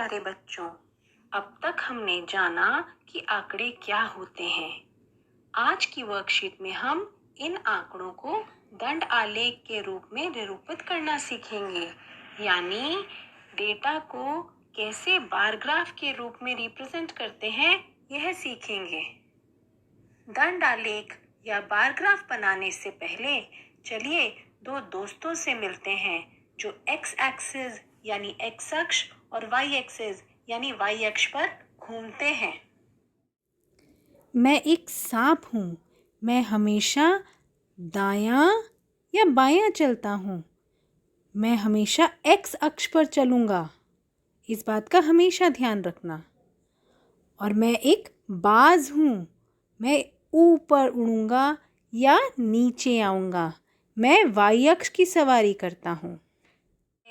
प्यारे बच्चों, अब तक हमने जाना कि आंकड़े क्या होते हैं। आज की वर्कशीट में हम इन आंकड़ों को दंड आलेख के रूप में निरूपित करना सीखेंगे, यानी डेटा को कैसे बार ग्राफ के रूप में रिप्रेजेंट करते हैं, यह सीखेंगे। दंड आलेख या बार ग्राफ बनाने से पहले चलिए दो दोस्तों से मिलते हैं जो एक्स एक्सिस यानी एक्स अक्ष और वाई एक्सिस यानी वाई अक्ष पर घूमते हैं। मैं एक सांप हूँ। मैं हमेशा दायां या बायां चलता हूँ। मैं हमेशा एक्स अक्ष पर चलूँगा, इस बात का हमेशा ध्यान रखना। और मैं एक बाज हूँ। मैं ऊपर उड़ूँगा या नीचे आऊँगा। मैं वाई अक्ष की सवारी करता हूँ।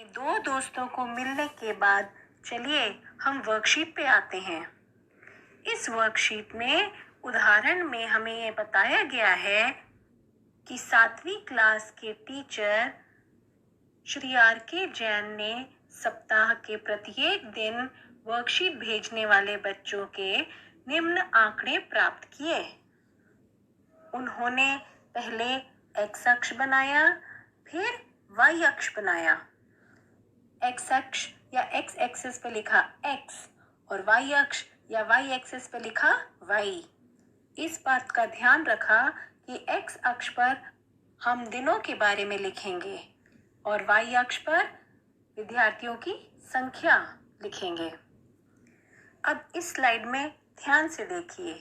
दो दोस्तों को मिलने के बाद चलिए हम वर्कशीट पे आते हैं। इस वर्कशीट में उदाहरण में हमें ये बताया गया है कि 7वीं क्लास के टीचर श्री आर के जैन ने सप्ताह के प्रत्येक दिन वर्कशीट भेजने वाले बच्चों के निम्न आंकड़े प्राप्त किए। उन्होंने पहले एक्स अक्ष बनाया, फिर वाई अक्ष बनाया। एक्स अक्ष या एक्स एक्सिस पे लिखा एक्स और वाई अक्ष या वाई एक्सिस पे लिखा वाई। इस बात का ध्यान रखा कि एक्स अक्ष पर हम दिनों के बारे में लिखेंगे और वाई अक्ष पर विद्यार्थियों की संख्या लिखेंगे। अब इस स्लाइड में ध्यान से देखिए।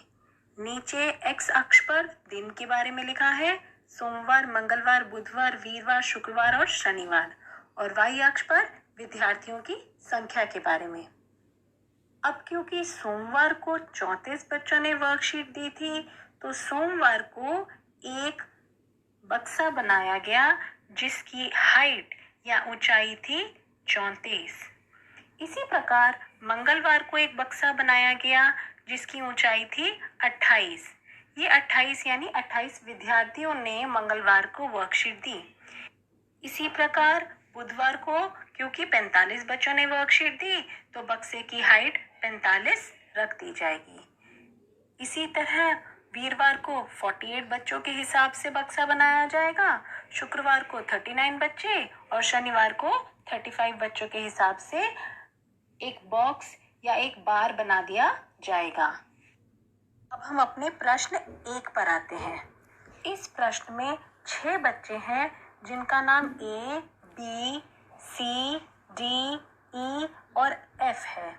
नीचे एक्स अक्ष पर दिन के बारे में लिखा है, सोमवार, मंगलवार, बुधवार, वीरवार, शुक्रवार और शनिवार, और वाई अक्ष पर विद्यार्थियों की संख्या के बारे में। अब क्योंकि सोमवार को 34 बच्चों ने वर्कशीट दी थी, तो सोमवार को एक बक्सा बनाया गया जिसकी हाइट या ऊंचाई थी 34। इसी प्रकार मंगलवार को एक बक्सा बनाया गया जिसकी ऊंचाई थी 28। ये 28 यानी 28 विद्यार्थियों ने मंगलवार को वर्कशीट दी। इसी प्रकार बुधवार को क्योंकि 45 बच्चों ने वर्कशीट दी, तो बक्से की हाइट 45 रख दी जाएगी। इसी तरह वीरवार को 48 बच्चों के हिसाब से बक्सा बनाया जाएगा, शुक्रवार को 39 बच्चे और शनिवार को 35 बच्चों के हिसाब से एक बॉक्स या एक बार बना दिया जाएगा। अब हम अपने प्रश्न 1 पर आते हैं। इस प्रश्न में 6 बच्चे हैं जिनका नाम ए, बी, सी, डी, ई और एफ है।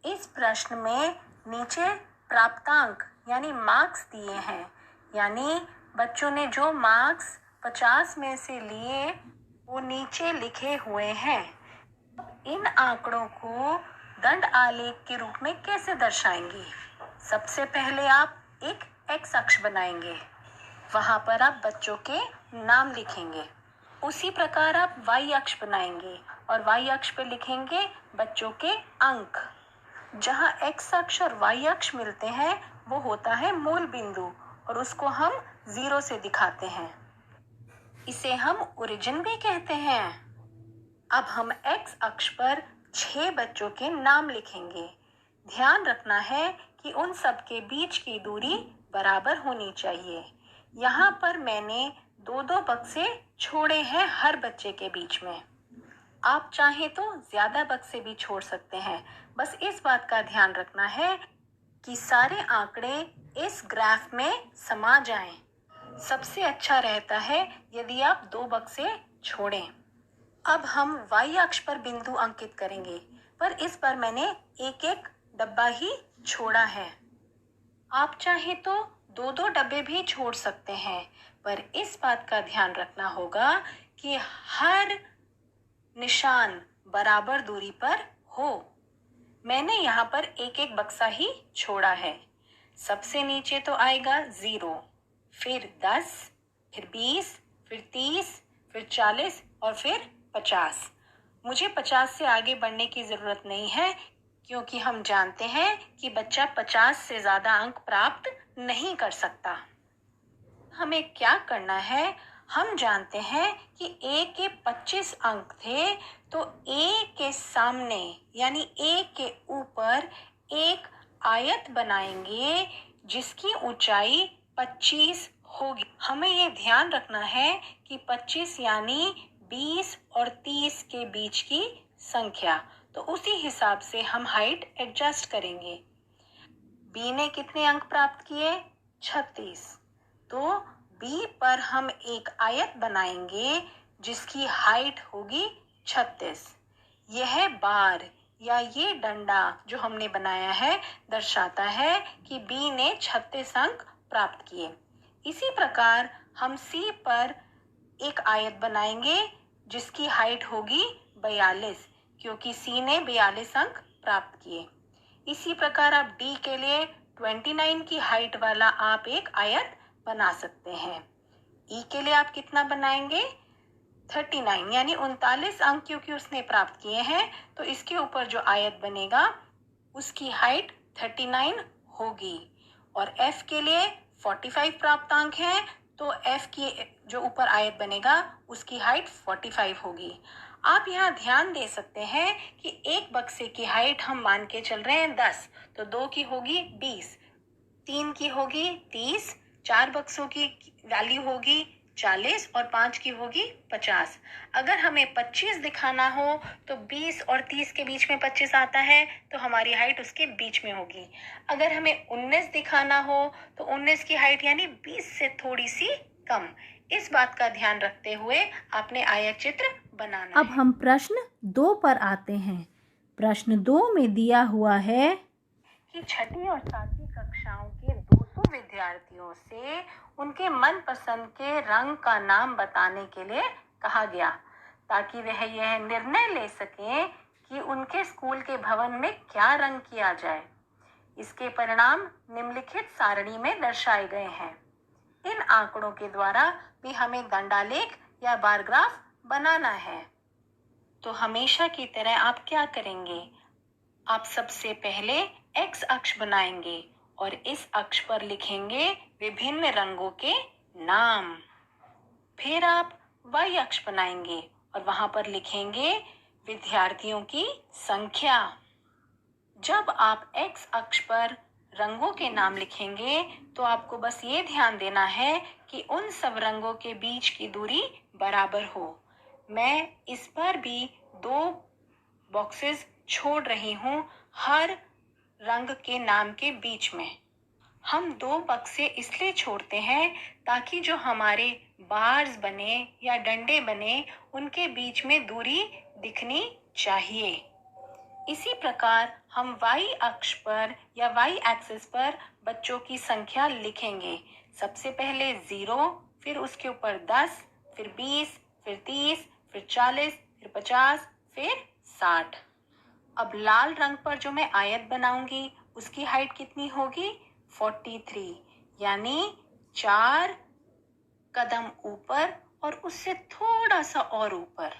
इस प्रश्न में नीचे प्राप्तांक यानी मार्क्स दिए हैं, यानी बच्चों ने जो मार्क्स 50 में से लिए वो नीचे लिखे हुए हैं। इन आंकड़ों को दंड आलेख के रूप में कैसे दर्शाएंगे? सबसे पहले आप एक एक्स अक्ष बनाएंगे, वहां पर आप बच्चों के नाम लिखेंगे। उसी प्रकार आप वाई अक्ष बनाएंगे और वाई अक्ष पे लिखेंगे बच्चों के अंक। जहां एक्स अक्ष और वाई अक्ष मिलते हैं वो होता है मूल बिंदु और उसको हम 0 से दिखाते हैं। इसे हम ओरिजिन भी कहते हैं। अब हम एक्स अक्ष पर 6 बच्चों के नाम लिखेंगे। ध्यान रखना है कि उन सब के बीच की दूरी बराबर होनी चाहिए। यहाँ पर मैंने 2-2 बक्से छोड़े हैं हर बच्चे के बीच में। आप चाहें तो ज्यादा बक्से भी छोड़ सकते हैं। बस इस बात का ध्यान रखना है कि सारे आंकड़े इस ग्राफ में समा जाएं। सबसे अच्छा रहता है यदि आप 2 बक्से छोड़ें। अब हम वाई अक्ष पर बिंदु अंकित करेंगे, पर इस बार मैंने एक डब्बा ही छोड़ा है। आप चाहें तो 2-2 डब्बे भी छोड़ सकते हैं, पर इस बात का ध्यान रखना होगा कि हर निशान बराबर दूरी पर हो। मैंने यहाँ पर एक बक्सा ही छोड़ा है। सबसे नीचे तो आएगा 0, फिर 10, फिर 20, फिर 30, फिर 40 और फिर 50। मुझे 50 से आगे बढ़ने की जरूरत नहीं है, क्योंकि हम जानते हैं कि बच्चा 50 से ज्यादा अंक प्राप्त नहीं कर सकता। हमें क्या करना है, हम जानते हैं कि ए के 25 अंक थे, तो ए के सामने यानी ए के ऊपर एक आयत बनाएंगे जिसकी ऊंचाई 25 होगी। हमें ये ध्यान रखना है कि 25 यानी 20 और 30 के बीच की संख्या, तो उसी हिसाब से हम हाइट एडजस्ट करेंगे। बी ने कितने अंक प्राप्त किए? 36। तो बी पर हम एक आयत बनाएंगे जिसकी हाइट होगी 36। यह बार या ये डंडा जो हमने बनाया है दर्शाता है कि बी ने 36 अंक प्राप्त किए। इसी प्रकार हम सी पर एक आयत बनाएंगे जिसकी हाइट होगी 42, क्योंकि सी ने 42 अंक प्राप्त किए। इसी प्रकार आप डी के लिए 29 की हाइट वाला आप एक आयत बना सकते हैं। ई के लिए आप कितना बनाएंगे? 39 यानी 39 अंक क्योंकि उसने प्राप्त किए हैं, तो इसके ऊपर जो आयत बनेगा उसकी हाइट 39 होगी। और एफ के लिए 45 प्राप्तांक हैं, तो एफ की जो ऊपर आयत बनेगा उसकी हाइट 45 होगी। आप यहाँ ध्यान दे सकते हैं कि एक बक्से की हाइट हम मान के चल रहे हैं 10, तो 2 की होगी 20, 3 की होगी 30, 4 बक्सों की वैल्यू होगी 40 और 5 की होगी 50। अगर हमें 25 दिखाना हो तो 20 और 30 के बीच में 25 आता है, तो हमारी हाइट उसके बीच में होगी। अगर हमें 19 दिखाना हो तो 19 की हाइट यानी 20 से थोड़ी सी कम। इस बात का ध्यान रखते हुए आपने आयत चित्र बनाना अब हम प्रश्न 2 पर आते हैं। प्रश्न 2 में दिया हुआ है कि छठी और सातवीं कक्षाओं के 200 विद्यार्थियों से उनके मनपसंद के रंग का नाम बताने के लिए कहा गया, ताकि वह यह निर्णय ले सकें कि उनके स्कूल के भवन में क्या रंग किया जाए। इसके परिणाम निम्नलिखित सारणी में दर्शाए गए हैं। इन आंकड़ों के द्वारा भी हमें दंडालेख या बार ग्राफ बनाना है। तो हमेशा की तरह आप क्या करेंगे? आप सबसे पहले एक्स अक्ष बनाएंगे और इस अक्ष पर लिखेंगे विभिन्न रंगों के नाम। फिर आप वाई अक्ष बनाएंगे और वहां पर लिखेंगे विद्यार्थियों की संख्या। जब आप एक्स अक्ष पर रंगों के नाम लिखेंगे तो आपको बस ये ध्यान देना है कि उन सब रंगों के बीच की दूरी बराबर हो। मैं इस पर भी 2 बॉक्सेस छोड़ रही हूँ हर रंग के नाम के बीच में। हम 2 बक्से इसलिए छोड़ते हैं ताकि जो हमारे बार्स बने या डंडे बने उनके बीच में दूरी दिखनी चाहिए। इसी प्रकार हम वाई अक्ष पर या वाई एक्सिस पर बच्चों की संख्या लिखेंगे। सबसे पहले 0, फिर उसके ऊपर 10, फिर 20, फिर 30, फिर 40, फिर 50, फिर 60। अब लाल रंग पर जो मैं आयत बनाऊंगी उसकी हाइट कितनी होगी? 43, यानी 4 कदम ऊपर और उससे थोड़ा सा और ऊपर।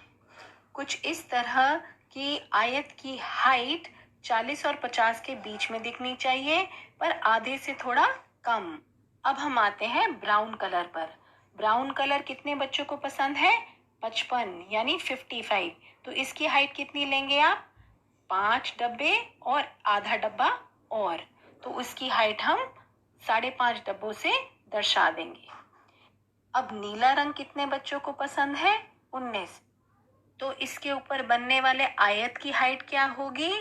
कुछ इस तरह कि आयत की हाइट 40 और 50 के बीच में दिखनी चाहिए, पर आधे से थोड़ा कम। अब हम आते हैं ब्राउन कलर पर। ब्राउन कलर कितने बच्चों को पसंद है? 55 यानी 55। तो इसकी हाइट कितनी लेंगे आप? 5 डब्बे और आधा डब्बा और, तो उसकी हाइट हम 5.5 डब्बों से दर्शा देंगे। अब नीला रंग कितने बच्चों को पसंद है? 19। तो इसके ऊपर बनने वाले आयत की हाइट क्या होगी?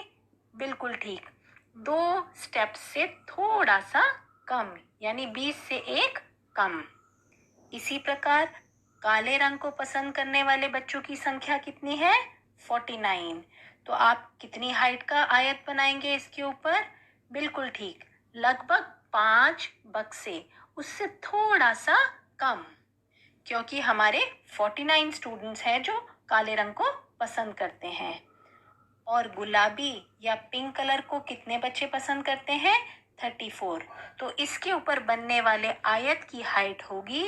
बिल्कुल ठीक, 2 स्टेप से थोड़ा सा कम, यानी 20 से 1 कम। इसी प्रकार काले रंग को पसंद करने वाले बच्चों की संख्या कितनी है? 49। तो आप कितनी हाइट का आयत बनाएंगे इसके ऊपर? बिल्कुल ठीक, लगभग 5 बक्से, उससे थोड़ा सा कम, क्योंकि हमारे 49 स्टूडेंट्स हैं जो काले रंग को पसंद करते हैं। और गुलाबी या पिंक कलर को कितने बच्चे पसंद करते हैं? 34। तो इसके ऊपर बनने वाले आयत की हाइट होगी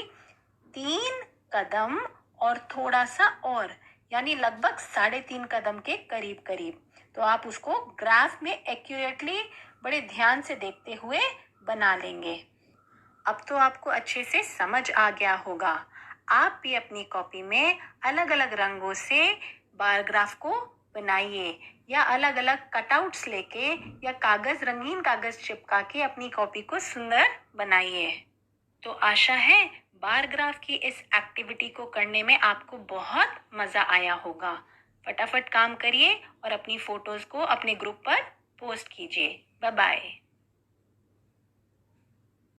3 कदम और थोड़ा सा और, यानी लगभग 3.5 कदम के करीब करीब। तो आप उसको ग्राफ में एक्यूरेटली बड़े ध्यान से देखते हुए बना लेंगे। अब तो आपको अच्छे से समझ आ गया होगा। आप भी अपनी कॉपी में अलग अलग रंगों से बार ग्राफ को बनाइए या अलग अलग कटआउट्स लेके या रंगीन कागज चिपका के अपनी कॉपी को सुंदर बनाइए। तो आशा है बार ग्राफ की इस एक्टिविटी को करने में आपको बहुत मज़ा आया होगा। फटाफट काम करिए और अपनी फोटोज़ को अपने ग्रुप पर पोस्ट कीजिए। Bye bye.